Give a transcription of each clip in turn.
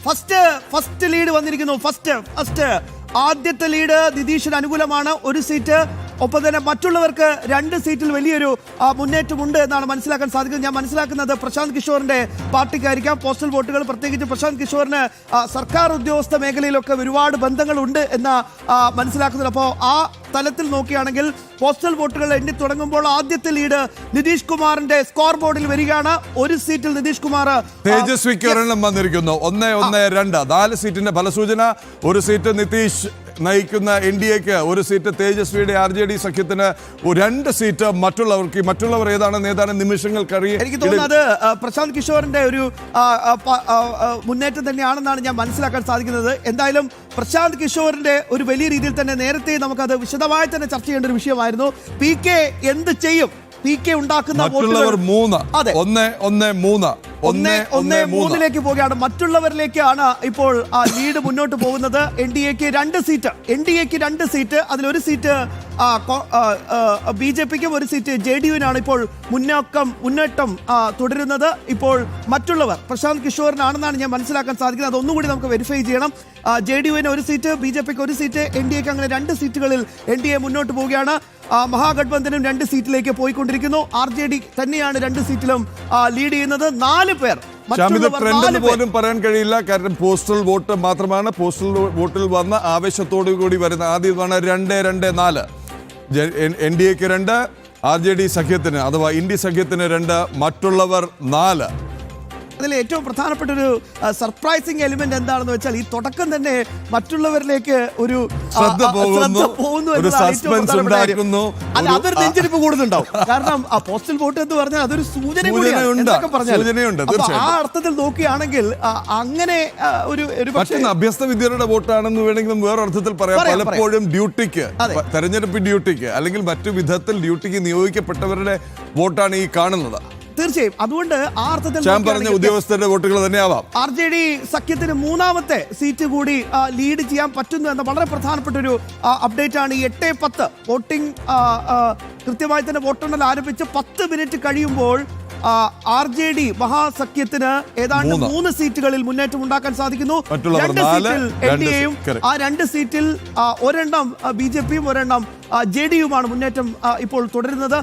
First lead വന്നിരിക്കുന്നു. First ആദ്യത്തെ lead നിതീഷിന് അനുകൂലമാണ്, ഒരു സീറ്റ്. ഒപ്പം തന്നെ മറ്റുള്ളവർക്ക് 2 സീറ്റിൽ വലിയൊരു മുന്നേറ്റമുണ്ട് എന്നാണ് മനസ്സിലാക്കാൻ സാധിക്കുന്നത്. ഞാൻ മനസ്സിലാക്കുന്നത് പ്രശാന്ത് കിഷോറിന്റെ പാർട്ടിക്കായിരിക്കാം പോസ്റ്റൽ വോട്ടുകൾ. പ്രത്യേകിച്ച് പ്രശാന്ത് കിഷോറിന് സർക്കാർ ഉദ്യോഗസ്ഥ മേഖലയിലൊക്കെ ഒരുപാട് ബന്ധങ്ങളുണ്ട് എന്ന് മനസ്സിലാക്കുന്നത്. അപ്പോൾ ആ തലത്തിൽ നോക്കുകയാണെങ്കിൽ പോസ്റ്റൽ വോട്ടുകൾ എണ്ണി തുടങ്ങുമ്പോൾ ആദ്യത്തെ ലീഡ് നിതീഷ് കുമാറിന്റെ സ്കോർ ബോർഡിൽ വരികയാണ്. ഒരു സീറ്റിൽ നിതീഷ് കുമാർ തേജസ്വിക്ക് ഒരെണ്ണം വന്നിരിക്കുന്നു. 1-1-2 4 സീറ്റിന്റെ ഫലസൂചന. ഒരു സീറ്റ് നിതീഷ് നയിക്കുന്ന NDAക്ക്, ഒരു സീറ്റ് തേജസ്വിയുടെ RJD സഖ്യത്തിന്, 2 സീറ്റ് മറ്റുള്ളവർക്ക്. മറ്റുള്ളവർ ഏതാണെന്ന് നിമിഷങ്ങൾക്കറിയാം. എനിക്ക് തോന്നുന്നത് പ്രശാന്ത് കിഷോറിന്റെ ഒരു മുന്നേറ്റം തന്നെയാണെന്നാണ് ഞാൻ മനസ്സിലാക്കാൻ സാധിക്കുന്നത്. എന്തായാലും പ്രശാന്ത് കിഷോറിന്റെ ഒരു വലിയ രീതിയിൽ തന്നെ നേരത്തെ നമുക്കത് വിശദമായി തന്നെ ചർച്ച ചെയ്യേണ്ട ഒരു വിഷയമായിരുന്നു. PK എന്ത് ചെയ്യും? PK ഉണ്ടാക്കുന്ന മറ്റുള്ളവർ 1-3 പോവുകയാണ്. മറ്റുള്ളവരിലേക്കാണ് ഇപ്പോൾ ലീഡ് മുന്നോട്ട് പോകുന്നത്. NDAക്ക് 2 സീറ്റ്, അതിലൊരു സീറ്റ് BJPക്കും, ഒരു സീറ്റ് JDUവിനാണ് ഇപ്പോൾ മുന്നേറ്റം തുടരുന്നത്. ഇപ്പോൾ മറ്റുള്ളവർ പ്രശാന്ത് കിഷോറിനാണെന്നാണ് ഞാൻ മനസ്സിലാക്കാൻ സാധിക്കുന്നത്. അതൊന്നുകൂടി നമുക്ക് വെരിഫൈ ചെയ്യണം. JDUവിന് ഒരു സീറ്റ്, BJPക്ക് ഒരു സീറ്റ്, NDAക്ക് അങ്ങനെ 2 സീറ്റുകളിൽ NDA മുന്നോട്ട് പോവുകയാണ്. മഹാഗഠബന്ധനും 2 സീറ്റിലേക്ക് പോയിക്കൊണ്ടിരിക്കുന്നു. RJD തന്നെയാണ് 2 സീറ്റിലും ലീഡ് ചെയ്യുന്നത്. 4 പേർ പോലും പറയാൻ കഴിയില്ല. കാരണം പോസ്റ്റൽ വോട്ട് മാത്രമാണ്. പോസ്റ്റൽ വോട്ടിൽ വന്ന ആവേശത്തോടു കൂടി വരുന്ന ആദ്യമാണ് 2-2-4. NDAക്ക് 2, RJD സഖ്യത്തിന് അഥവാ ഇന്ത്യ സഖ്യത്തിന് 2, മറ്റുള്ളവർ 4. അതിൽ ഏറ്റവും പ്രധാനപ്പെട്ട ഒരു സർപ്രൈസിങ് എലിമെന്റ് എന്താണെന്ന് വെച്ചാൽ ഈ തുടക്കം തന്നെ മറ്റുള്ളവരിലേക്ക് ഒരു ശ്രദ്ധ പോകുന്നു. അതൊരു നെഞ്ചിരിപ്പ് കൂടുതലുണ്ടാവും. കാരണം ആ പോസ്റ്റൽ വോട്ട് എന്ന് പറഞ്ഞാൽ അതൊരു സൂചനയുണ്ട്. ആ അർത്ഥത്തിൽ നോക്കുകയാണെങ്കിൽ അങ്ങനെ ഒരു അഭ്യസ്ത വിദ്യരുടെ വോട്ടാണെന്ന് വേണമെങ്കിലും വേറെ അർത്ഥത്തിൽ പറയാം. പലപ്പോഴും ഡ്യൂട്ടിക്ക്, തെരഞ്ഞെടുപ്പ് ഡ്യൂട്ടിക്ക് അല്ലെങ്കിൽ മറ്റു വിധത്തിൽ ഡ്യൂട്ടിക്ക് നിയോഗിക്കപ്പെട്ടവരുടെ വോട്ടാണ് ഈ കാണുന്നത്. തീർച്ചയായും. അതുകൊണ്ട് ആ അർത്ഥത്തിൽ ഉദ്യോഗസ്ഥരുടെ വോട്ടുകൾ തന്നെയാവാം. RJD സഖ്യത്തിന് 3ാമത്തെ സീറ്റ് കൂടി ലീഡ് ചെയ്യാൻ പറ്റുന്നു എന്ന വളരെ പ്രധാനപ്പെട്ട ഒരു അപ്ഡേറ്റ് ആണ്. ഈ 8-10 വോട്ടിംഗ് കൃത്യമായി തന്നെ വോട്ടെണ്ണൽ ആരംഭിച്ച് 10 മിനിറ്റ് കഴിയുമ്പോൾ RJD മഹാസഖ്യത്തിന് ഏതാണ്ട് 3 സീറ്റുകളിൽ മുന്നേറ്റം ഉണ്ടാക്കാൻ സാധിക്കുന്നു. 2 സീറ്റിൽ NDAയും, ആ 2 സീറ്റിൽ ഒരെണ്ണം BJPയും ഒരെണ്ണം JDUമാണ് മുന്നേറ്റം ഇപ്പോൾ തുടരുന്നത്.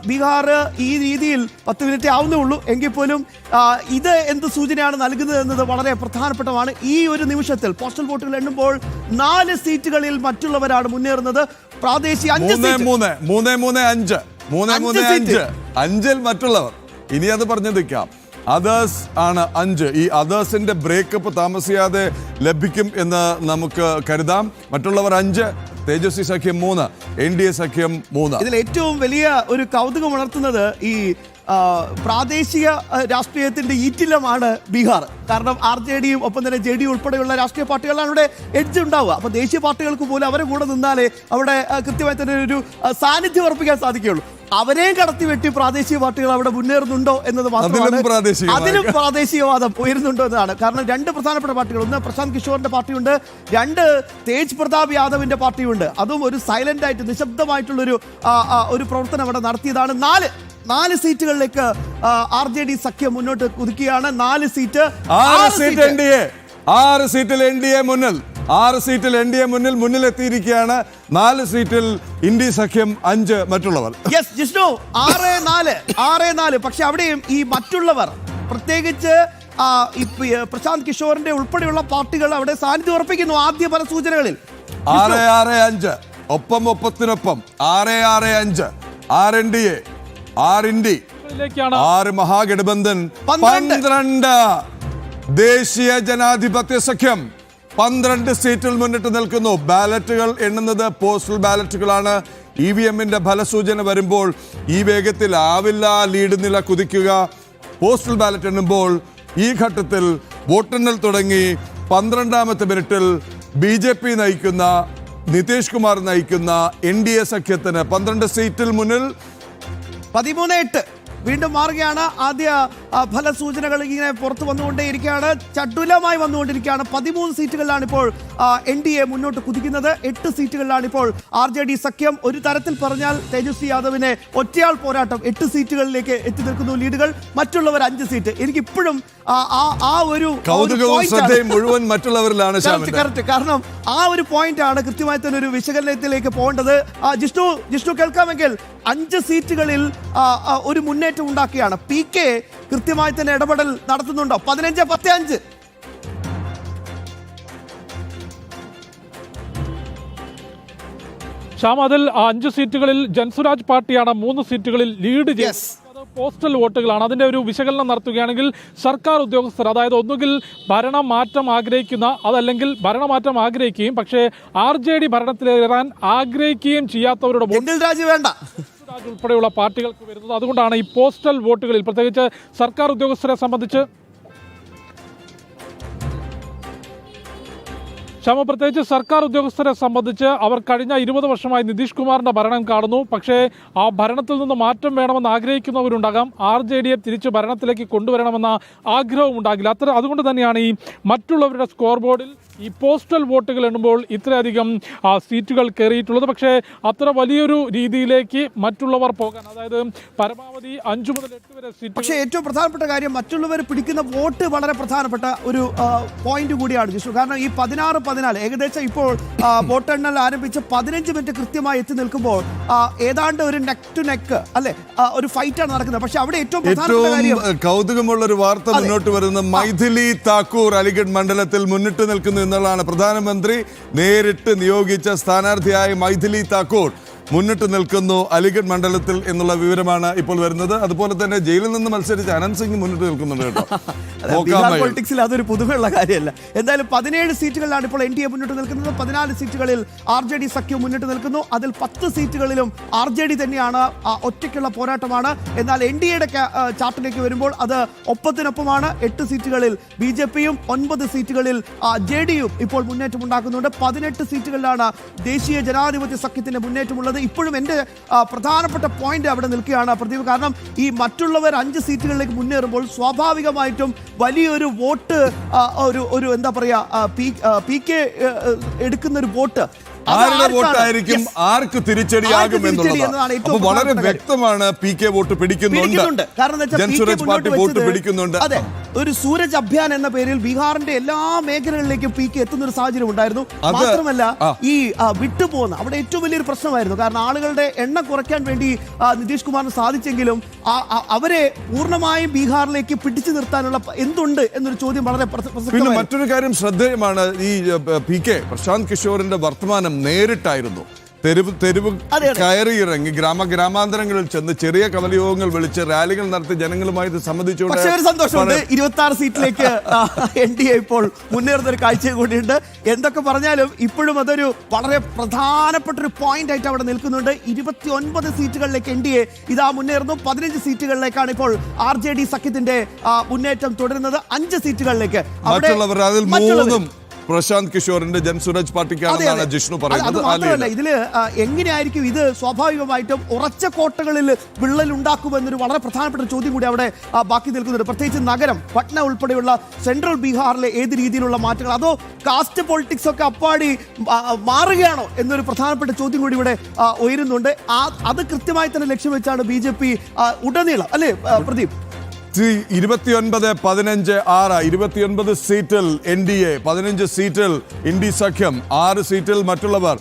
ബീഹാർ ഈ രീതിയിൽ 10 മിനിറ്റ് ആവുന്നേ ഉള്ളൂ. എങ്കിൽ പോലും ഇത് എന്ത് സൂചനയാണ് നൽകുന്നത് എന്നത് വളരെ പ്രധാനപ്പെട്ടതാണ്. ഈ ഒരു നിമിഷത്തിൽ പോസ്റ്റൽ വോട്ടുകൾ എണ്ണുമ്പോൾ 4 സീറ്റുകളിൽ മറ്റുള്ളവരാണ് മുന്നേറുന്നത്. പ്രാദേശിക 5 മറ്റുള്ളവർ. ഇനി അത് പറഞ്ഞു നിൽക്കാം. അതേഴ്സ് ആണ് 5. ഈ അതേഴ്സിന്റെ ബ്രേക്കപ്പ് താമസിയാതെ ലഭിക്കും എന്ന് നമുക്ക് കരുതാം. മറ്റുള്ളവർ 5, തേജസ്വി സഖ്യം 3, NDA സഖ്യം 3. ഇതിൽ ഏറ്റവും വലിയ ഒരു കൗതുകം ഉണർത്തുന്നത് ഈ പ്രാദേശിക രാഷ്ട്രീയത്തിന്റെ ഈറ്റില്ലമാണ് ബീഹാർ. കാരണം RJDയും ഒപ്പം തന്നെ JDU ഉൾപ്പെടെയുള്ള രാഷ്ട്രീയ പാർട്ടികളാണ് ഇവിടെ എഡ്ജ് ഉണ്ടാവുക. അപ്പോൾ ദേശീയ പാർട്ടികൾക്ക് പോലും അവരെ കൂടെ നിന്നാലേ അവിടെ കൃത്യമായി തന്നെ ഒരു സാന്നിധ്യം ഉറപ്പിക്കാൻ സാധിക്കുകയുള്ളൂ. അവരെയും കടത്തി വെട്ടി പ്രാദേശിക പാർട്ടികൾ അവിടെ മുന്നേറുന്നുണ്ടോ എന്നത് മാത്രമാണ്. അതിലും പ്രാദേശികവാദം ഉയരുന്നുണ്ടോ എന്നതാണ്. കാരണം 2 പ്രധാനപ്പെട്ട പാർട്ടികൾ, ഒന്ന് പ്രശാന്ത് കിഷോറിന്റെ പാർട്ടിയുണ്ട്, 2 തേജ് പ്രതാപ് യാദവിന്റെ പാർട്ടിയുണ്ട്. അതും ഒരു സൈലന്റ് ആയിട്ട് നിശബ്ദമായിട്ടുള്ളൊരു പ്രവർത്തനം അവിടെ നടത്തിയതാണ്. 4 സീറ്റുകളിലേക്ക് RJD സഖ്യം മുന്നോട്ട് കുതിക്കുകയാണ്. 4 സീറ്റ്, 6 സീറ്റിൽ NDA മുന്നിൽ, 6 സീറ്റിൽ NDA മുന്നിലെത്തിയിരിക്കുകയാണ്. 4 സീറ്റിൽ ഇന്ത്യ സഖ്യം, 5 മറ്റുള്ളവർ. യെസ് ജിഷ്ണു, 6-4. പക്ഷെ അവിടെയും ഈ മറ്റുള്ളവർ, പ്രത്യേകിച്ച് പ്രശാന്ത് കിഷോറിന്റെ ഉൾപ്പെടെയുള്ള പാർട്ടികൾ അവിടെ സാന്നിധ്യം ഉറപ്പിക്കുന്നു. ആദ്യ പല സൂചനകളിൽ 6-6-5 ഒപ്പത്തിനൊപ്പം 6-6-5, 6 NDA, 6 ഇന്ത്യ, 6 മഹാഗഠബന്ധൻ, 12 ദേശീയ ജനാധിപത്യ സഖ്യം 12 സീറ്റിൽ മുന്നിട്ട് നിൽക്കുന്നു. ബാലറ്റുകൾ എണ്ണുന്നത് പോസ്റ്റൽ ബാലറ്റുകളാണ്. EVMന്റെ ഫലസൂചന വരുമ്പോൾ ഈ വേഗത്തിൽ ആവില്ല ലീഡ് നില കുതിക്കുക. പോസ്റ്റൽ ബാലറ്റ് എണ്ണുമ്പോൾ ഈ ഘട്ടത്തിൽ വോട്ടെണ്ണൽ തുടങ്ങി 12ാമത്തെ മിനിറ്റിൽ BJP നയിക്കുന്ന, നിതീഷ് കുമാർ നയിക്കുന്ന NDA സഖ്യത്തിന് 12 സീറ്റിൽ മുന്നിൽ 13-8 വീണ്ടും മാറുകയാണ്. ആദ്യ ഫലസൂചനകൾ ഇങ്ങനെ പുറത്തു വന്നുകൊണ്ടേയിരിക്കുകയാണ്, ചടുലമായി വന്നുകൊണ്ടിരിക്കുകയാണ്. 13 സീറ്റുകളിലാണ് ഇപ്പോൾ NDA മുന്നോട്ട് കുതിക്കുന്നത്. 8 സീറ്റുകളിലാണ് ഇപ്പോൾ RJD സഖ്യം. ഒരു തരത്തിൽ പറഞ്ഞാൽ തേജസ്വി യാദവിനെ ഒറ്റയാൾ പോരാട്ടം 8 സീറ്റുകളിലേക്ക് എത്തി നിൽക്കുന്നു ലീഡുകൾ, മറ്റുള്ളവർ 5 സീറ്റ്. എനിക്ക് ഇപ്പോഴും ആ ഒരു മുഴുവൻ മറ്റുള്ളവരിലാണ്. കറക്റ്റ്, കാരണം ആ ഒരു പോയിന്റ് ആണ് കൃത്യമായി തന്നെ ഒരു വിശകലനത്തിലേക്ക് പോകേണ്ടത്. ജിഷ്ണു കേൾക്കാമെങ്കിൽ 5 സീറ്റുകളിൽ ഒരു മുന്നേറ്റം ഉണ്ടാക്കിയാണ്. PK കൃത്യമായി തന്നെ ഇടപെടൽ നടത്തുന്നുണ്ടോ? 15-15. ശ്യാം, അതിൽ 5 സീറ്റുകളിൽ ജൻസുരാജ് പാർട്ടിയാണ് 3 സീറ്റുകളിൽ ലീഡ് ചെയ്യുന്നത്. പോസ്റ്റൽ വോട്ടുകളാണ്. അതിന്റെ ഒരു വിശകലനം നടത്തുകയാണെങ്കിൽ സർക്കാർ ഉദ്യോഗസ്ഥർ, അതായത് ഒന്നുകിൽ ഭരണമാറ്റം ആഗ്രഹിക്കുന്ന, അതല്ലെങ്കിൽ ഭരണമാറ്റം ആഗ്രഹിക്കുകയും പക്ഷേ RJD ഭരണത്തിലേറാൻ ആഗ്രഹിക്കുകയും ചെയ്യാത്തവരുടെ വേണ്ട ഉൾപ്പെടെയുള്ള പാർട്ടികൾക്ക് വരുന്നത്. അതുകൊണ്ടാണ് ഈ പോസ്റ്റൽ വോട്ടുകളിൽ പ്രത്യേകിച്ച് സർക്കാർ ഉദ്യോഗസ്ഥരെ സംബന്ധിച്ച് പ്രത്യേകിച്ച് സർക്കാർ ഉദ്യോഗസ്ഥരെ സംബന്ധിച്ച് അവർ കഴിഞ്ഞ 20 വർഷമായി നിതീഷ് കുമാറിന്റെ ഭരണം കാണുന്നു. പക്ഷേ ആ ഭരണത്തിൽ നിന്ന് മാറ്റം വേണമെന്ന് ആഗ്രഹിക്കുന്നവരുണ്ടാകാം. RJDയെ തിരിച്ച് ഭരണത്തിലേക്ക് കൊണ്ടുവരണമെന്ന ആഗ്രഹവും ഉണ്ടാകില്ല. അതുകൊണ്ട് തന്നെയാണ് ഈ മറ്റുള്ളവരുടെ സ്കോർ ബോർഡിൽ ഈ പോസ്റ്റൽ വോട്ടുകൾ എണ്ണുമ്പോൾ ഇത്രയധികം സീറ്റുകൾ കയറിയിട്ടുള്ളത്. പക്ഷേ അത്ര വലിയൊരു രീതിയിലേക്ക് മറ്റുള്ളവർ പോകാൻ, അതായത് പരമാവധി 5 മുതൽ 8 വരെ സീറ്റ്. പക്ഷേ ഏറ്റവും പ്രധാനപ്പെട്ട കാര്യം മറ്റുള്ളവർ പിടിക്കുന്ന വോട്ട് വളരെ പ്രധാനപ്പെട്ട ഒരു പോയിന്റ് കൂടിയാണ് ജിഷു. കാരണം ഈ 16-14 ഏകദേശം ഇപ്പോൾ വോട്ടെണ്ണൽ ആരംഭിച്ച് 15 മിനിറ്റ് കൃത്യമായി എത്തി നിൽക്കുമ്പോൾ ഏതാണ്ട് ഒരു നെക്ക് ടു നെക്ക് അല്ലെ ഒരു ഫൈറ്റാണ് നടക്കുന്നത്. പക്ഷെ അവിടെ ഏറ്റവും കൗതുകമുള്ള ഒരു വാർത്ത മുന്നോട്ട് വരുന്നത് മൈഥിലി താക്കൂർ അലിഗഡ് മണ്ഡലത്തിൽ മുന്നിട്ട് നിൽക്കുന്നു എന്നുള്ളതാണ്. പ്രധാനമന്ത്രി നേരിട്ട് നിയോഗിച്ച സ്ഥാനാർത്ഥിയായ മൈഥിലി താക്കൂർ മുന്നിട്ട് നിൽക്കുന്നു അലിഗഡ് മണ്ഡലത്തിൽ എന്നുള്ള വിവരമാണ് ഇപ്പോൾ വരുന്നത്. അതുപോലെ തന്നെ ജയിലിൽ നിന്ന് മത്സരിച്ച അനന്ത് സിംഗ് മുന്നിട്ട് നിൽക്കുന്നുണ്ട് കേട്ടോ. പൊളിറ്റിക്സിൽ അതൊരു പുതുമയുള്ള കാര്യമല്ല. എന്തായാലും 17 സീറ്റുകളിലാണ് ഇപ്പോൾ NDA മുന്നിട്ട് നിൽക്കുന്നത്. 14 സീറ്റുകളിൽ RJD സഖ്യം മുന്നിട്ട് നിൽക്കുന്നു. അതിൽ 10 സീറ്റുകളിലും RJD തന്നെയാണ്, ഒറ്റയ്ക്കുള്ള പോരാട്ടമാണ്. എന്നാൽ NDAയുടെ ചാർട്ടിലേക്ക് വരുമ്പോൾ അത് ഒപ്പത്തിനൊപ്പമാണ്. 8 സീറ്റുകളിൽ BJPയും 9 സീറ്റുകളിൽ JDയും ഇപ്പോൾ മുന്നേറ്റം ഉണ്ടാക്കുന്നുണ്ട്. 18 സീറ്റുകളിലാണ് ദേശീയ ജനാധിപത്യ സഖ്യത്തിന്റെ മുന്നേറ്റമുള്ളത്. ഇപ്പോഴും എൻ്റെ പ്രധാനപ്പെട്ട പോയിന്റ് അവിടെ നിൽക്കുകയാണ് പ്രദീപ്. കാരണം ഈ മറ്റുള്ളവർ 5 സീറ്റുകളിലേക്ക് മുന്നേറുമ്പോൾ സ്വാഭാവികമായിട്ടും വലിയൊരു വോട്ട് ഒരു എന്താ പറയാ PK എടുക്കുന്ന ഒരു വോട്ട് ആരുടെ വോട്ടായിരിക്കും ആർക്ക് തിരിച്ചടിയാകും എന്നുള്ളതാണ്. അപ്പൊ വളരെ വ്യക്തമാണ് PK വോട്ട് പിടിക്കുന്നുണ്ട്, ജൻസുരാജ് പാർട്ടി വോട്ട് പിടിക്കുന്നുണ്ട്. അതെ, ഒരു സൂരജ് അഭിയാൻ എന്ന പേരിൽ ബീഹാറിന്റെ എല്ലാ മേഖലകളിലേക്കും PK എത്തുന്ന ഒരു സാഹചര്യം ഉണ്ടായിരുന്നു. മാത്രമല്ല ഈ വിട്ടുപോകുന്ന അവിടെ ഏറ്റവും വലിയൊരു പ്രശ്നമായിരുന്നു. കാരണം ആളുകളുടെ എണ്ണം കുറയ്ക്കാൻ വേണ്ടി നിതീഷ് കുമാറിന് സാധിച്ചെങ്കിലും അവരെ പൂർണ്ണമായും ബീഹാറിലേക്ക് പിടിച്ചു നിർത്താനുള്ള എന്തുണ്ട് എന്നൊരു ചോദ്യം വളരെ പിന്നെ മറ്റൊരു കാര്യം ശ്രദ്ധേയമാണ്. ഈ PK പ്രശാന്ത് കിഷോറിന്റെ വർത്തമാനം നേരിട്ടായിരുന്നു. തെരുവ് കയറിയിറങ്ങി ഗ്രാമാന്തരങ്ങളിൽ ചെന്ന് ചെറിയ കവലയോഗങ്ങൾ വിളിച്ച് റാലികൾ നടത്തി ജനങ്ങളുമായി സംബന്ധിച്ചുകൊണ്ട് 26 സീറ്റിലേക്ക് NDA ഇപ്പോൾ മുന്നേറുന്ന ഒരു കാഴ്ച കൂടിയുണ്ട്. എന്തൊക്കെ പറഞ്ഞാലും ഇപ്പോഴും അതൊരു വളരെ പ്രധാനപ്പെട്ട ഒരു പോയിന്റ് ആയിട്ട് അവിടെ നിൽക്കുന്നുണ്ട്. 29 സീറ്റുകളിലേക്ക് NDA ഇതാ മുന്നേറുന്നു. 15 സീറ്റുകളിലേക്കാണ് ഇപ്പോൾ RJD സഖ്യത്തിന്റെ മുന്നേറ്റം തുടരുന്നത്. 5 സീറ്റുകളിലേക്ക് പ്രശാന്ത് കിഷോറിന്റെ ജൻസുരാജ് പാർട്ടിക്കാണെന്നാണ് ജിഷ്ണു പറയുന്നത്. മാത്രമല്ല ഇതില് എങ്ങനെയായിരിക്കും ഇത് സ്വാഭാവികമായിട്ടും ഉറച്ച കോട്ടകളിൽ വിള്ളൽ ഉണ്ടാക്കുമെന്നൊരു വളരെ പ്രധാനപ്പെട്ട ചോദ്യം കൂടി അവിടെ ബാക്കി നിൽക്കുന്നുണ്ട്. പ്രത്യേകിച്ച് നഗരം പട്ന ഉൾപ്പെടെയുള്ള സെൻട്രൽ ബീഹാറിലെ ഏത് രീതിയിലുള്ള മാറ്റങ്ങൾ, അതോ കാസ്റ്റ് പൊളിറ്റിക്സ് ഒക്കെ അപ്പാടി മാറുകയാണോ എന്നൊരു പ്രധാനപ്പെട്ട ചോദ്യം കൂടി ഇവിടെ ഉയരുന്നുണ്ട്. അത് കൃത്യമായി തന്നെ ലക്ഷ്യം വെച്ചാണ് BJP ഉടനീളം അല്ലേ പ്രദീപ്? 29-15-6 സീറ്റിൽ NDA, 15 സീറ്റിൽ ഇന്ത്യ സഖ്യം, 6 സീറ്റിൽ മറ്റുള്ളവർ,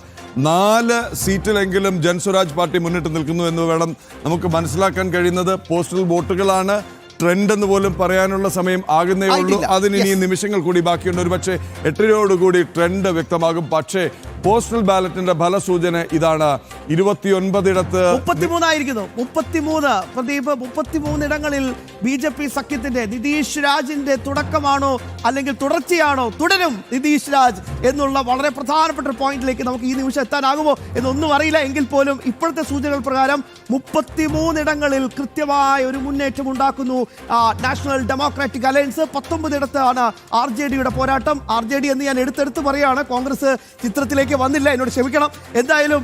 4 സീറ്റിലെങ്കിലും ജൻസുരാജ് പാർട്ടി മുന്നിട്ട് നിൽക്കുന്നു എന്ന് വേണം നമുക്ക് മനസ്സിലാക്കാൻ കഴിയുന്നത്. പോസ്റ്റൽ വോട്ടുകളാണ് ട്രെൻഡ് എന്ന് പോലും പറയാനുള്ള സമയം ആകുന്നേ ഉള്ളൂ. അതിന് ഇനി നിമിഷങ്ങൾ കൂടി ബാക്കിയുണ്ട്. ഒരു പക്ഷേ 8-ഓടുകൂടി ട്രെൻഡ് വ്യക്തമാകും. പക്ഷേ പോസ്റ്റൽ ബാലറ്റിന്റെ ഫലസൂചന ഇതാണ്. 29 ഇടത്ത് 33 ആയിരിക്കുന്നു. 33 പ്രദീപ്, 33 ഇടങ്ങളിൽ BJP സഖ്യത്തിന്റെ നിതീഷ് രാജിന്റെ തുടക്കമാണോ അല്ലെങ്കിൽ തുടർച്ചയാണോ, തുടരും നിതീഷ് രാജ് എന്നുള്ള വളരെ പ്രധാനപ്പെട്ട ഒരു പോയിന്റിലേക്ക് നമുക്ക് ഈ നിമിഷം എത്താനാകുമോ എന്നൊന്നും അറിയില്ല. എങ്കിൽ പോലും ഇപ്പോഴത്തെ സൂചനകൾ പ്രകാരം 33 ഇടങ്ങളിൽ കൃത്യമായ ഒരു മുന്നേറ്റം ഉണ്ടാക്കുന്നു നാഷണൽ ഡെമോക്രാറ്റിക് അലയൻസ്. 19 ഇടത്താണ് RJDയുടെ പോരാട്ടം. RJD എന്ന് ഞാൻ എടുത്തെടുത്ത് പറയാണ്, കോൺഗ്രസ് ചിത്രത്തിലേക്ക് അതിലേക്ക് വന്നില്ല, എന്നോട് ക്ഷമിക്കണം. എന്തായാലും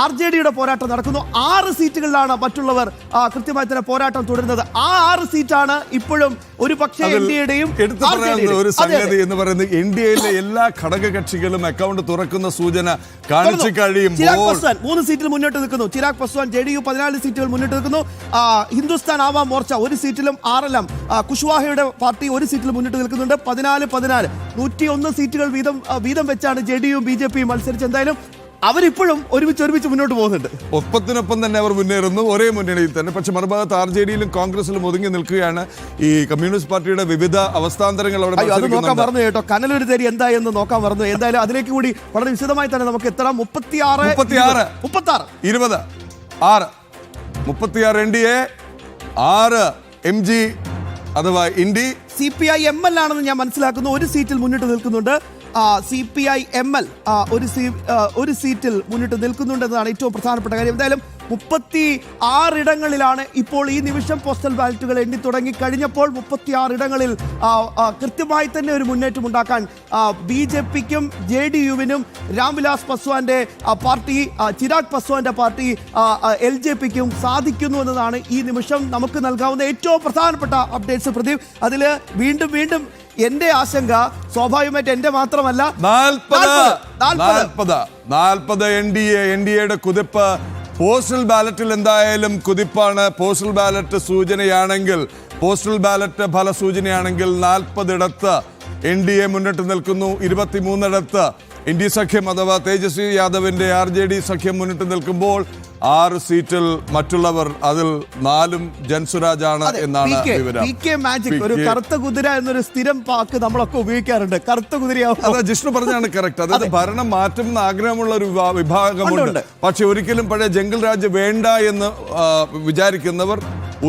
RJDയുടെ പോരാട്ടം നടക്കുന്നു. 6 സീറ്റുകളിലാണ് മറ്റുള്ളവർ കൃത്യമായി തന്നെ പോരാട്ടം തുടരുന്നത്. ആ 6 സീറ്റാണ് ഇപ്പോഴും ഒരു പക്ഷേ എൻഡിഎയുടെയും എടുത്തു പറയാനുള്ള ഒരു സംഗതി എന്ന് പറയുന്നത് NDAയിലെ എല്ലാ ഘടകകക്ഷികളും അക്കൗണ്ട് തുറക്കുന്ന സൂചന കാണിച്ചു കഴിയുമ്പോൾ 3 സീറ്റിൽ മുന്നോട്ട് നിൽക്കുന്നു. ചിരാഗ് പസ്വാൻ JDU 14 സീറ്റുകൾ മുന്നോട്ട് നിൽക്കുന്നു. ഹിന്ദുസ്ഥാൻ ആവാം മോർച്ച 1 സീറ്റിലും RLM കുശ്വാഹയുടെ പാർട്ടി 1 സീറ്റിൽ മുന്നിട്ട് നിൽക്കുന്നുണ്ട്. 14 101 സീറ്റുകൾ വീതം വെച്ചാണ് JDU BJP മത്സരിച്ച്. എന്തായാലും അവരിപ്പോഴും ഒരുമിച്ച് മുന്നോട്ട് പോകുന്നുണ്ട്. ഒപ്പത്തിനൊപ്പം തന്നെ അവർ മുന്നേറുന്നു, ഒരേ മുന്നണിയിൽ തന്നെ. പക്ഷെ മറുഭാഗത്ത് RJDയിലും കോൺഗ്രസിലും ഒതുങ്ങി നിൽക്കുകയാണ് ഈ കമ്മ്യൂണിസ്റ്റ് പാർട്ടിയുടെ വിവിധ അവസ്ഥാന്തരങ്ങൾ. അവിടെ അത് നോക്കാൻ പറഞ്ഞു കേട്ടോ, കനലൊരു തരി എന്തായെന്ന് നോക്കാൻ പറഞ്ഞു. എന്തായാലും അതിലേക്ക് കൂടി വളരെ വിശദമായി തന്നെ നമുക്ക് എത്തണം. 36 NDA, 6 MG അഥവാ ഇന്ത്യ. CPI-ML ആണെന്ന് ഞാൻ മനസ്സിലാക്കുന്നു, 1 സീറ്റിൽ മുന്നിട്ട് നിൽക്കുന്നുണ്ട്. CPI-ML ഒരു സീറ്റിൽ മുന്നിട്ട് നിൽക്കുന്നുണ്ടെന്നതാണ് ഏറ്റവും പ്രധാനപ്പെട്ട കാര്യം. എന്തായാലും 36 ഇടങ്ങളിലാണ് ഇപ്പോൾ ഈ നിമിഷം പോസ്റ്റൽ ബാലറ്റുകൾ എണ്ണി തുടങ്ങി കഴിഞ്ഞപ്പോൾ 36 ഇടങ്ങളിൽ കൃത്യമായി തന്നെ ഒരു മുന്നേറ്റം ഉണ്ടാക്കാൻ BJPക്കും JDUവിനും രാംവിലാസ് പസ്വാന്റെ പാർട്ടി, ചിരാഗ് പസ്വാന്റെ പാർട്ടി LJPക്കും സാധിക്കുന്നു എന്നതാണ് ഈ നിമിഷം നമുക്ക് നൽകാവുന്ന ഏറ്റവും പ്രധാനപ്പെട്ട അപ്ഡേറ്റ്സ്. പ്രദീപ്, അതിൽ വീണ്ടും എന്റെ ആശങ്ക സ്വാഭാവികമായിട്ട് എന്റെ മാത്രമല്ല, 40 NDAയുടെ കുതിപ്പ്. പോസ്റ്റൽ ബാലറ്റിൽ എന്തായാലും കുതിപ്പാണ്. പോസ്റ്റൽ ബാലറ്റ് സൂചനയാണെങ്കിൽ, പോസ്റ്റൽ ബാലറ്റ് ഫലസൂചനയാണെങ്കിൽ 40 ഇടത്ത് NDA മുന്നിട്ട് നിൽക്കുന്നു. 23 ഇടത്ത് ഇന്ത്യ സഖ്യം അഥവാ തേജസ്വി യാദവിന്റെ RJD സഖ്യം മുന്നിട്ട് നിൽക്കുമ്പോൾ 6 സീറ്റിൽ മറ്റുള്ളവർ, അതിൽ 4 ജൻസുരാജാണ് എന്നാണ് വിവരം. ഒരു കറുത്ത കുതിര എന്നൊരു സ്ഥിരം വാക്ക് നമ്മളൊക്കെ ഉപയോഗിക്കാറുണ്ട്. കറുത്ത കുതിരയാവും. അതാ ജിഷ്ണു പറഞ്ഞാണ് കറക്റ്റ്. അതായത് ഭരണം മാറ്റുന്ന ആഗ്രഹമുള്ള ഒരു വിഭാഗമുണ്ട്. പക്ഷെ ഒരിക്കലും പഴയ ജംഗിൾ രാജ് വേണ്ട എന്ന് വിചാരിക്കുന്നവർ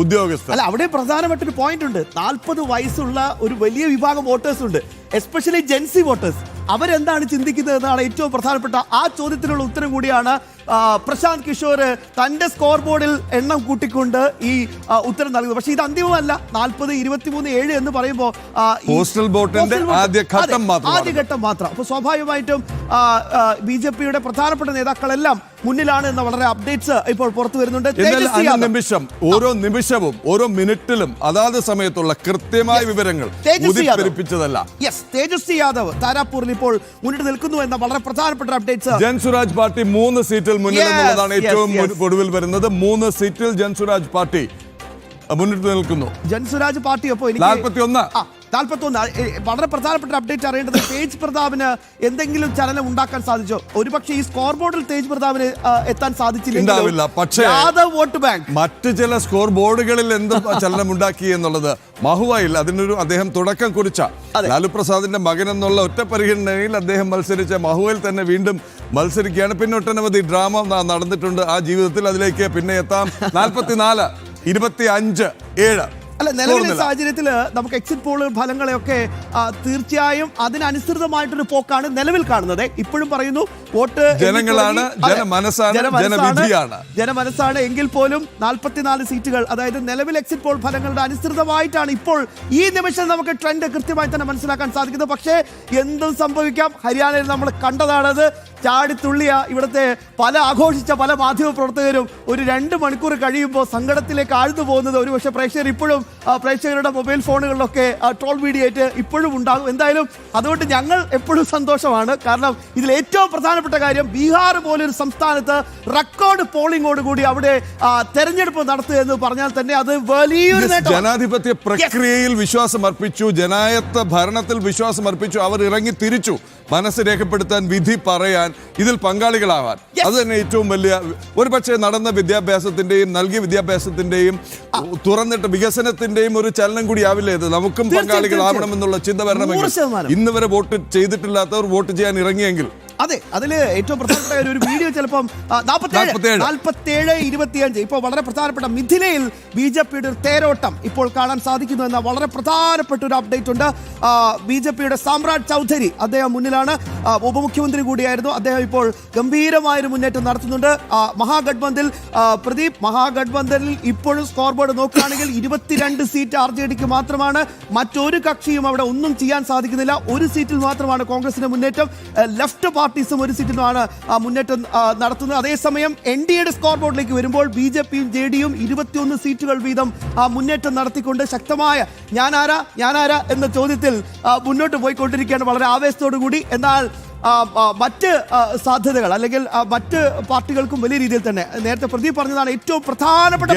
ഉദ്യോഗസ്ഥർ. അല്ല, അവിടെ പ്രധാനപ്പെട്ടൊരു പോയിന്റ് ഉണ്ട്. 40 വയസ്സുള്ള ഒരു വലിയ വിഭാഗം വോട്ടേഴ്സ് ഉണ്ട്, എസ്പെഷ്യലി ജെൻസി വോട്ടേഴ്സ്. അവരെന്താണ് ചിന്തിക്കുന്നത് എന്നാണ് ഏറ്റവും പ്രധാനപ്പെട്ട ആ ചോദ്യത്തിനുള്ള ഉത്തരം കൂടിയാണ് പ്രശാന്ത് കിഷോർ തന്റെ സ്കോർ ബോർഡിൽ എണ്ണം കൂട്ടിക്കൊണ്ട് ഈ ഉത്തരം നൽകുന്നത്. പക്ഷേ ഇത് അന്തിമമല്ല. 40, 23, 7 എന്ന് പറയുമ്പോൾ പോസ്റ്റൽ വോട്ടിന്റെ ആദ്യഘട്ടം മാത്രം. അപ്പോൾ സ്വാഭാവികമായിട്ടും BJPയുടെ പ്രധാനപ്പെട്ട നേതാക്കളെല്ലാം മുന്നിലാണ് എന്ന വളരെ അപ്ഡേറ്റ്സ് ഇപ്പോൾ പുറത്തു വരുന്നുണ്ട്. ഓരോ നിമിഷവും ഓരോ മിനിറ്റിലും അതാത് സമയത്തുള്ള കൃത്യമായ വിവരങ്ങൾ ഉദിപ്പിച്ചതല്ല. തേജസ്വി യാദവ് താരാപൂരിൽ ഇപ്പോൾ മുന്നിട്ട് നിൽക്കുന്നു എന്ന വളരെ പ്രധാനപ്പെട്ട അപ്ഡേറ്റ്സ്. ജൻസുരാജ് പാർട്ടി 3 സീറ്റിൽ മുന്നിൽ എന്നുള്ളതാണ് ഏറ്റവും ഒടുവിൽ വരുന്നത്. 3 സീറ്റിൽ ജൻസുരാജ് പാർട്ടി മുന്നിട്ട് നിൽക്കുന്നു. ജൻസുരാജ് പാർട്ടി അപ്പോൾ 41 വളരെ പ്രധാനപ്പെട്ട അപ്ഡേറ്റ് അറിയേണ്ടത് തേജ് പ്രതാപിന് എന്തെങ്കിലും ചലനം ഉണ്ടാക്കാൻ സാധിച്ചോ? ഒരുപക്ഷെ ഈ സ്കോർ ബോർഡിൽ തേജ് പ്രതാപിന് എത്താൻ സാധിച്ചില്ല. പക്ഷേ വോട്ട് ബാങ്ക് മറ്റ് ചില സ്കോർ ബോർഡുകളിൽ എന്ത് ചലനം ഉണ്ടാക്കി എന്നുള്ളത് മഹുവയിൽ അദ്ദേഹം തുടക്കം കുറിച്ച ലാലു പ്രസാദിന്റെ മകൻ എന്നുള്ള ഒറ്റ പരിഗണനയിൽ അദ്ദേഹം മത്സരിച്ച മഹുവയിൽ തന്നെ വീണ്ടും മത്സരിക്കുകയാണ്. പിന്നെ ഒട്ടനവധി ഡ്രാമ നടന്നിട്ടുണ്ട് ആ ജീവിതത്തിൽ. അതിലേക്ക് പിന്നെ എത്താം. 44, 25, 7. അല്ല, നിലവിലെ സാഹചര്യത്തിൽ നമുക്ക് എക്സിറ്റ് പോൾ ഫലങ്ങളെയൊക്കെ തീർച്ചയായും അതിനനുസൃതമായിട്ടൊരു പോക്കാണ് നിലവിൽ കാണുന്നത്. ഇപ്പോഴും പറയുന്നു വോട്ട് ജനങ്ങളാണ്, ജനമനസ്സാണ്. എങ്കിൽ പോലും 44 സീറ്റുകൾ, അതായത് നിലവിൽ എക്സിറ്റ് പോൾ ഫലങ്ങളുടെ അനുസൃതമായിട്ടാണ് ഇപ്പോൾ ഈ നിമിഷം നമുക്ക് ട്രെൻഡ് കൃത്യമായി തന്നെ മനസ്സിലാക്കാൻ സാധിക്കുന്നത്. പക്ഷേ എന്തും സംഭവിക്കാം. ഹരിയാനയിൽ നമ്മൾ കണ്ടതാണത്. ചാടിത്തുള്ളിയ ഇവിടുത്തെ ആഘോഷിച്ച പല മാധ്യമ പ്രവർത്തകരും ഒരു 2 മണിക്കൂർ കഴിയുമ്പോൾ സങ്കടത്തിലേക്ക് ആഴ്ന്നു പോകുന്നത് ഒരുപക്ഷെ പ്രേക്ഷകർ ഇപ്പോഴും പ്രേക്ഷകരുടെ മൊബൈൽ ഫോണുകളിലൊക്കെ ട്രോൾ വീഡിയോ ആയിട്ട് ഇപ്പോഴും ഉണ്ടാകും. എന്തായാലും അതുകൊണ്ട് ഞങ്ങൾ എപ്പോഴും സന്തോഷമാണ്. കാരണം ഇതിൽ ഏറ്റവും പ്രധാനപ്പെട്ട കാര്യം, ബീഹാർ പോലൊരു സംസ്ഥാനത്ത് റെക്കോർഡ് പോളിംഗോട് കൂടി അവിടെ തെരഞ്ഞെടുപ്പ് നടത്തുക എന്ന് പറഞ്ഞാൽ തന്നെ അത് വലിയൊരു നേട്ടം. ജനാധിപത്യ പ്രക്രിയയിൽ വിശ്വാസം അർപ്പിച്ചു, ജനായത്ത ഭരണത്തിൽ വിശ്വാസം അർപ്പിച്ചു. അവർ ഇറങ്ങി തിരിച്ചു മനസ്സ് രേഖപ്പെടുത്താൻ, വിധി പറയാൻ, ഇതിൽ പങ്കാളികളാവാൻ. അത് തന്നെ ഏറ്റവും വലിയ, ഒരുപക്ഷെ നടന്ന വിദ്യാഭ്യാസത്തിന്റെയും നൽകിയ വിദ്യാഭ്യാസത്തിന്റെയും തുറന്നിട്ട് വികസനത്തിന്റെയും ഒരു ചലനം കൂടി ആവില്ലേ ഇത്? നമുക്കും പങ്കാളികളാവണമെന്നുള്ള ചിന്ത വരണമെങ്കിൽ ഇന്ന് വരെ വോട്ട് ചെയ്തിട്ടില്ലാത്തവർ വോട്ട് ചെയ്യാൻ ഇറങ്ങിയെങ്കിൽ. അതെ, അതിൽ ഏറ്റവും പ്രധാനപ്പെട്ട ഒരു വീഡിയോ ചിലപ്പം 47-25 ഇപ്പോൾ വളരെ പ്രധാനപ്പെട്ട മിഥിലയിൽ BJPയുടെ ഒരു തേരോട്ടം ഇപ്പോൾ കാണാൻ സാധിക്കുന്നു എന്ന വളരെ പ്രധാനപ്പെട്ട ഒരു അപ്ഡേറ്റ് ഉണ്ട്. BJPയുടെ സാമ്രാജ് ചൗധരി അദ്ദേഹം മുന്നിലാണ്. ഉപമുഖ്യമന്ത്രി കൂടിയായിരുന്നു. അദ്ദേഹം ഇപ്പോൾ ഗംഭീരമായൊരു മുന്നേറ്റം നടത്തുന്നുണ്ട്. മഹാഗഡ്ബന്ധനിൽ പ്രദീപ്, മഹാഗഡ്ബന്ധനിൽ ഇപ്പോഴും സ്കോർ ബോർഡ് നോക്കുകയാണെങ്കിൽ 22 സീറ്റ് RJDക്ക് മാത്രമാണ്. മറ്റൊരു കക്ഷിയും അവിടെ ഒന്നും ചെയ്യാൻ സാധിക്കുന്നില്ല. ഒരു സീറ്റിൽ മാത്രമാണ് കോൺഗ്രസിന്റെ മുന്നേറ്റം. ലെഫ്റ്റ് പാർട്ടീസും ഒരു സീറ്റിലുമാണ് മുന്നേറ്റം നടത്തുന്നത്. അതേസമയം NDAയുടെ സ്കോർ ബോർഡിലേക്ക് വരുമ്പോൾ BJPയും JDയും 21 സീറ്റുകൾ വീതം മുന്നേറ്റം നടത്തിക്കൊണ്ട് ശക്തമായ ഞാനാരാ എന്ന ചോദ്യത്തിൽ മുന്നോട്ട് പോയിക്കൊണ്ടിരിക്കുകയാണ് വളരെ ആവേശത്തോടു കൂടി. എന്നാൽ മറ്റ് സാധ്യതകൾ അല്ലെങ്കിൽ മറ്റ് പാർട്ടികൾക്കും വലിയ രീതിയിൽ തന്നെ നേരത്തെ പ്രദീപ് പറഞ്ഞതാണ് ഏറ്റവും പ്രധാനപ്പെട്ട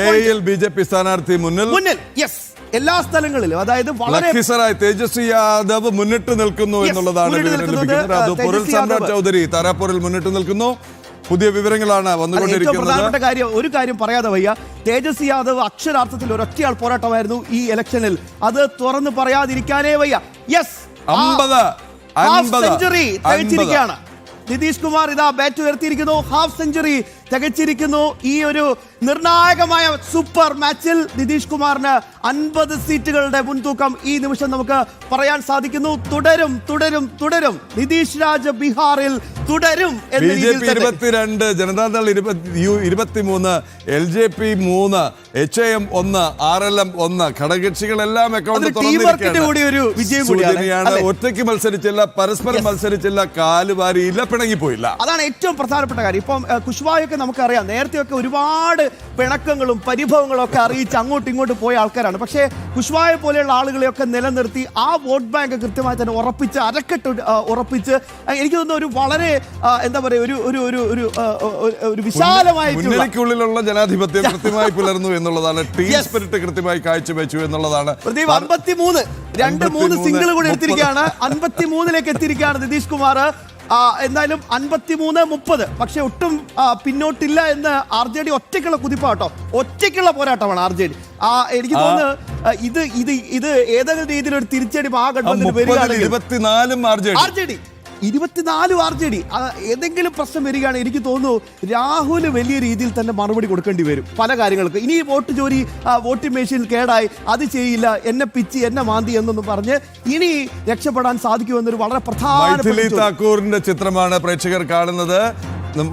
BJP സ്ഥാനാർത്ഥി മുന്നിൽ യെസ് എല്ലാ സ്ഥലങ്ങളിലും, അതായത് വളരെ തേജസ്വി യാദവ് മുന്നിട്ട് നിൽക്കുന്നു എന്നുള്ളതാണ് സമ്രാട് ചൗധരി താരാപൂരിൽ മുന്നിട്ട് നിൽക്കുന്നു. പുതിയ വിവരങ്ങളാണ് വന്നുകൊണ്ടിരിക്കുന്നത്. പ്രധാനപ്പെട്ട കാര്യം ഒരു കാര്യം പറയാതെ വയ്യ. തേജസ്വി യാദവ് അക്ഷരാർത്ഥത്തിൽ ഒരൊറ്റയാൾ പോരാട്ടമായിരുന്നു ഈ ഇലക്ഷനിൽ. അത് തുറന്നു പറയാതിരിക്കാനേ വയ്യ. യെസ്, 50 സെഞ്ചുറി തികച്ചിരിക്കുകയാണ് നിതീഷ് കുമാർ. ഇതാ ബാറ്റ് ഉയർത്തിയിരിക്കുന്നു, ഹാഫ് സെഞ്ചുറി തികച്ചിരിക്കുന്നു. ഈ ഒരു നിർണായകമായ സൂപ്പർ മാച്ചിൽ നിതീഷ് കുമാറിന് 50 സീറ്റുകളുടെ മുൻതൂക്കം ഈ നിമിഷം നമുക്ക് പറയാൻ സാധിക്കുന്നു. തുടരും നിതീഷ് രാജ് ബീഹാറിൽ തുടരും. BJP 22, Janata Dal 23, LJP 3, HIM 1, RLM 1, ഘടകകക്ഷികളെല്ലാം അക്കൗണ്ട് തുറന്നിരിക്കുകയാണ്. ഒറ്റയ്ക്ക് മത്സരിച്ചില്ല, പരസ്പരം മത്സരിച്ചില്ല, കാലുവാരിയില്ല, പിണങ്ങിപ്പോയില്ല. അതാണ് ഏറ്റവും പ്രധാനപ്പെട്ട കാര്യം. ഇപ്പം കുശ്വായൊക്കെ നമുക്കറിയാം, നേരത്തെയൊക്കെ ഒരുപാട് പിണക്കങ്ങളും പരിഭവങ്ങളും ഒക്കെ അറിയിച്ച് അങ്ങോട്ടും ഇങ്ങോട്ടും പോയ ആൾക്കാരാണ്. പക്ഷേ കുശ്വായ പോലെയുള്ള ആളുകളെയൊക്കെ നിലനിർത്തി ആ വോട്ട് ബാങ്ക് കൃത്യമായി തന്നെ ഉറപ്പിച്ച് അരക്കെട്ട് ഉറപ്പിച്ച് എനിക്ക് തോന്നുന്നു ഒരു വളരെ എന്താ പറയുക ഒരു വിശാലമായിട്ടുള്ള ജനാധിപത്യം കൃത്യമായി പുലർന്നു എന്നുള്ളതാണ്. ടീം സ്പിരിറ്റ് കൃത്യമായി കാഴ്ചവെച്ചു എന്നുള്ളതാണ്. 53 2-3 സിംഗിൾ കൂടെ എടുത്തിരിക്കുകയാണ്. 53ലേക്ക് എത്തിയിരിക്കുകയാണ് നിതീഷ് കുമാർ. എന്നാലും 53-30, പക്ഷെ ഒട്ടും പിന്നോട്ടില്ല എന്ന് RJD ഒറ്റയ്ക്കുള്ള കുതിപ്പാട്ടോ, ഒറ്റയ്ക്കുള്ള പോരാട്ടമാണ് RJD. എനിക്ക് തോന്നുന്നു ഇത് ഏതെങ്കിലും രീതിയിൽ ഒരു തിരിച്ചടി മഹാഗഡ്ബന്ധന് വരികയാണെങ്കിൽ 24 RJD ഏതെങ്കിലും പ്രശ്നം വരികയാണ് എനിക്ക് തോന്നുന്നു രാഹുല് വലിയ രീതിയിൽ തന്നെ മറുപടി കൊടുക്കേണ്ടി വരും പല കാര്യങ്ങൾക്ക്. ഇനി വോട്ട് ജോലി വോട്ടിംഗ് മെഷീൻ കേടായി, അത് ചെയ്യില്ല, എന്നെ പിച്ചി എന്നെ മാന്തി എന്നൊന്നും പറഞ്ഞ് ഇനി രക്ഷപ്പെടാൻ സാധിക്കുമെന്നൊരു വളരെ പ്രധാനപ്പെട്ട താക്കൂറിന്റെ ചിത്രമാണ് പ്രേക്ഷകർ കാണുന്നത്.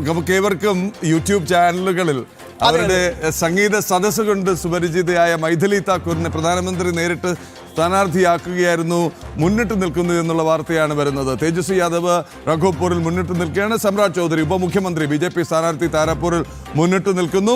നമുക്ക് ഏവർക്കും യൂട്യൂബ് ചാനലുകളിൽ അവരുടെ സംഗീത സദസ്സ് കൊണ്ട് സുപരിചിതയായ മൈഥിലി താക്കൂറിനെ പ്രധാനമന്ത്രി നേരിട്ട് സ്ഥാനാർത്ഥിയാക്കുകയായിരുന്നു, മുന്നിട്ട് നിൽക്കുന്നു എന്നുള്ള വാർത്തയാണ് വരുന്നത്. തേജസ്വി യാദവ് രഘോപൂരിൽ മുന്നിട്ട് നിൽക്കുകയാണ്. സമ്രാട് ചൗധരി ഉപമുഖ്യമന്ത്രി BJP സ്ഥാനാർത്ഥി താരാപൂരിൽ മുന്നിട്ട് നിൽക്കുന്നു.